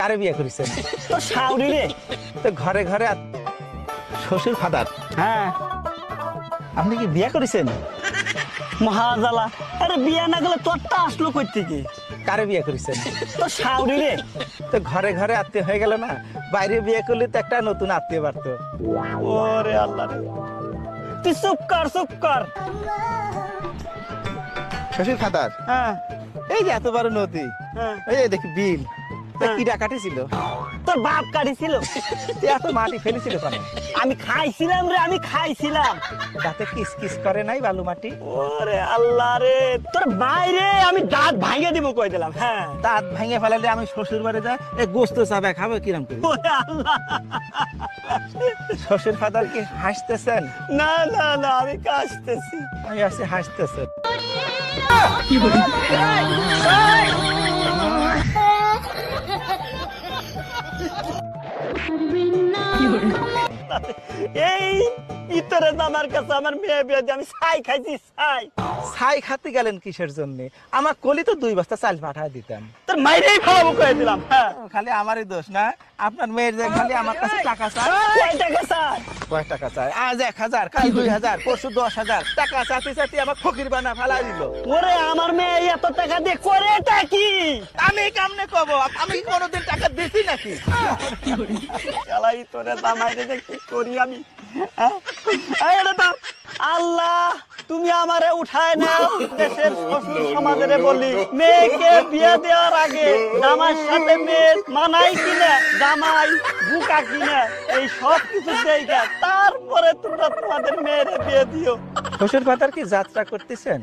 কারে বিয়ে করেছেন? তো শাওরি রে। তো ঘরে ঘরে শ্বশুর ফাদার। হ্যাঁ, আপনি কি বিয়ে করেছেন? মহাজালা। আরে বিয়া না গেলে তোরটা আসলো কই থেকে? কারে বিয়ে করেছেন? তো শাওরি রে। তো ঘরে ঘরে আত্মীয় হয়ে গেল না? বাইরে বিয়ে করলে তো একটা নতুন আত্মীয় বাড়তো। ওরে আল্লাহ রে, তুই চুপ কর চুপ কর। শ্বশুর ফাদার, হ্যাঁ এই যে এত বড় নদী, হ্যাঁ, এই দেখি বিল, তা হ্যাঁ। কি ডাকাটি ছিল? তোর বাপ কাটিছিল। এত মাটি ফেলেছিল কেন? আমি খাইছিলাম রে, আমি খাইছিলাম। দাঁতে কিস কিস করে নাই বালু মাটি? ওরে আল্লাহ রে, তোর বাইরে আমি দাঁত ভাঙে দিব কই দিলাম। হ্যাঁ, দাঁত ভেঙে ফেলালে আমি শ্বশুর বাড়ি যাই, এই গোস্ত চাবে খাবে কিরম করে? ওরে আল্লাহ। শ্বশুর ফাদার কি হাসতেছেন? না না না, আমি কাশতেছি। আমি আছি হাসতেছেন। এই ইতরে আমার কাছে আমার মেয়ে বিয়ে দিয়ে আমি ছাই খাইছি ছাই। ছাই খাতে গেলেন কিসের জন্য? আমার কলি তো 2 বস্তা চাল পাঠায় দিতেন। তোর মাইরেই ফালাবো কয়ে দিলাম। হ্যাঁ, খালি আমারই দোষ না, আপনার মেয়ের যে খালি আমার কাছে টাকা চায়। কয় টাকা চাই? কয় টাকা চায়? আজ 1000, কাল 2000, পরশু 10,000 টাকা চাতে চাতে আমার ফকির বানা ফালাই দিল। ওরে আমার মেয়ে এত টাকা দিয়ে করেটা কি? আমি কেমনে কব? আমি কি কোনোদিন টাকা দিছি নাকি? শালা ইতরে দামাইরে যে কি করি আমি? হ্যাঁ? এই রে বাপ, আল্লাহ তুমি আমারে উঠায় নাও। দেশের শ্বশুর সমাজেরে বলি, মেয়েকে বিয়ে দেওয়ার আগে জামাইর সাথে মেয়ে মানাই কিনা, জামাই বুকা কিনা, এই সব কিছু দেখা তারপরে তোমরা তোমাদের মেয়েরে বিয়ে দিও। শ্বশুর ফাদার কি যাত্রা করতেছেন?